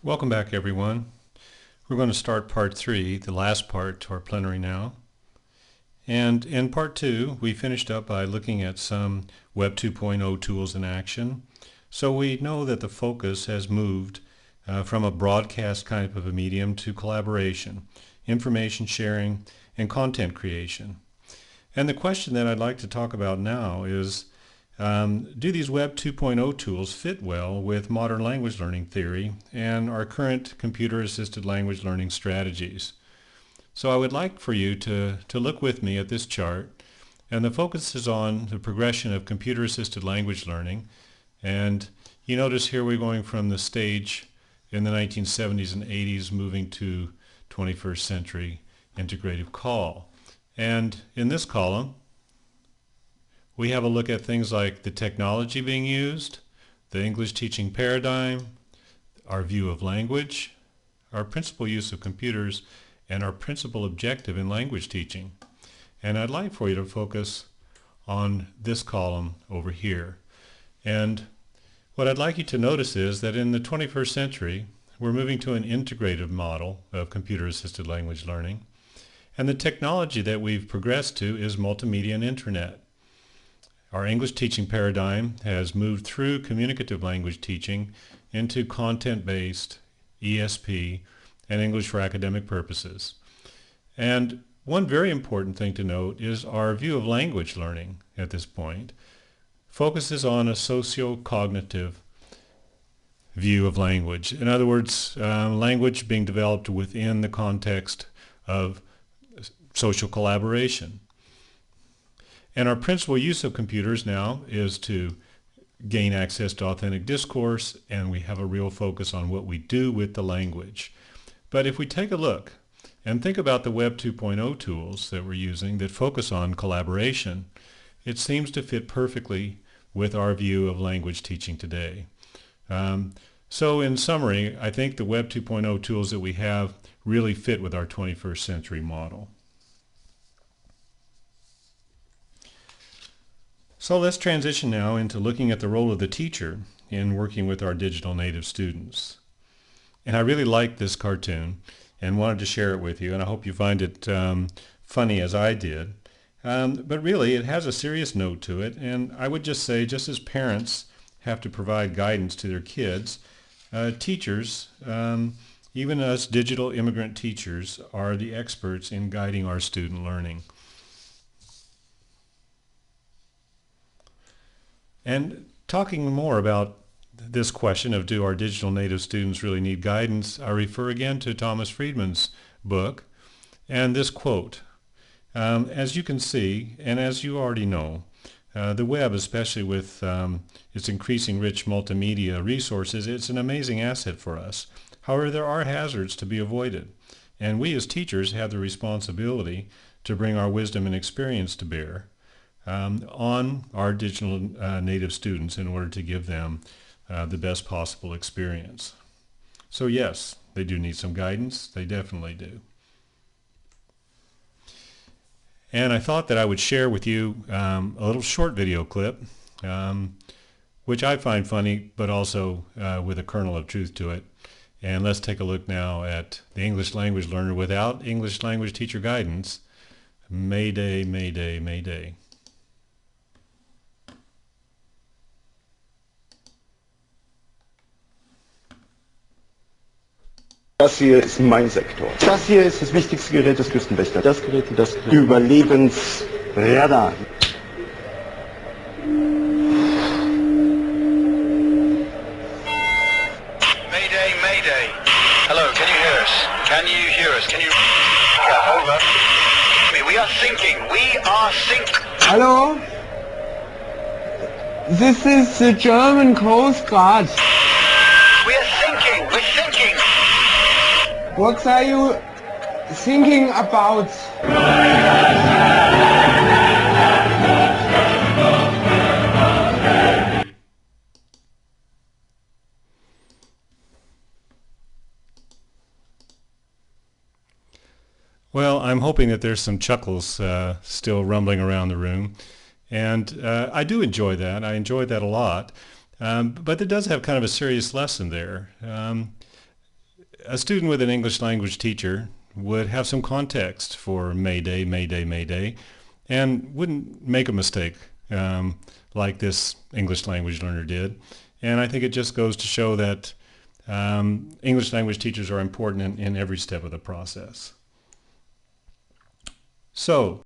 Welcome back, everyone. We're going to start part 3, the last part to our plenary now. And in part 2, we finished up by looking at some Web 2.0 tools in action. So we know that the focus has moved from a broadcast kind of a medium to collaboration, information sharing, and content creation. And the question that I'd like to talk about now is, do these Web 2.0 tools fit well with modern language learning theory and our current computer-assisted language learning strategies? So I would like for you to look with me at this chart, and the focus is on the progression of computer-assisted language learning. And you notice here we're going from the stage in the 1970s and 80s moving to 21st century integrative call. And in this column, we have a look at things like the technology being used, the English teaching paradigm, our view of language, our principal use of computers, and our principal objective in language teaching. And I'd like for you to focus on this column over here. And what I'd like you to notice is that in the 21st century, we're moving to an integrative model of computer-assisted language learning. And the technology that we've progressed to is multimedia and internet. Our English teaching paradigm has moved through communicative language teaching into content-based ESP and English for academic purposes. And one very important thing to note is our view of language learning at this point focuses on a socio-cognitive view of language. In other words, language being developed within the context of social collaboration. And our principal use of computers now is to gain access to authentic discourse, and we have a real focus on what we do with the language. But if we take a look and think about the Web 2.0 tools that we're using that focus on collaboration, it seems to fit perfectly with our view of language teaching today. So in summary, I think the Web 2.0 tools that we have really fit with our 21st century model. So let's transition now into looking at the role of the teacher in working with our digital native students. And I really liked this cartoon and wanted to share it with you, and I hope you find it funny as I did. But really, it has a serious note to it, and I would just say, just as parents have to provide guidance to their kids, teachers, even us digital immigrant teachers, are the experts in guiding our student learning. And talking more about this question of do our digital native students really need guidance, I refer again to Thomas Friedman's book and this quote. As you can see, and as you already know, the web, especially with its increasing rich multimedia resources, it's an amazing asset for us. However, there are hazards to be avoided, and we as teachers have the responsibility to bring our wisdom and experience to bear on our digital native students in order to give them the best possible experience. So yes, they do need some guidance. They definitely do. And I thought that I would share with you a little short video clip, which I find funny, but also with a kernel of truth to it. And let's take a look now at the English language learner without English language teacher guidance. Mayday, mayday, mayday. Das hier ist mein Sektor. Das hier ist das wichtigste Gerät des Küstenwächters. Das Gerät und das Gerät. Überlebensradar. Mayday, mayday. Hello, can you hear us? Can you hear us? Can you... Over. We are sinking. We are sinking. Hello? This is the German Coast Guard. We are sinking. We're sinking. What are you thinking about? Well, I'm hoping that there's some chuckles still rumbling around the room. And I do enjoy that. I enjoy that a lot. But it does have kind of a serious lesson there. a student with an English language teacher would have some context for May Day, May Day, May Day, and wouldn't make a mistake like this English language learner did. And I think it just goes to show that English language teachers are important in every step of the process. So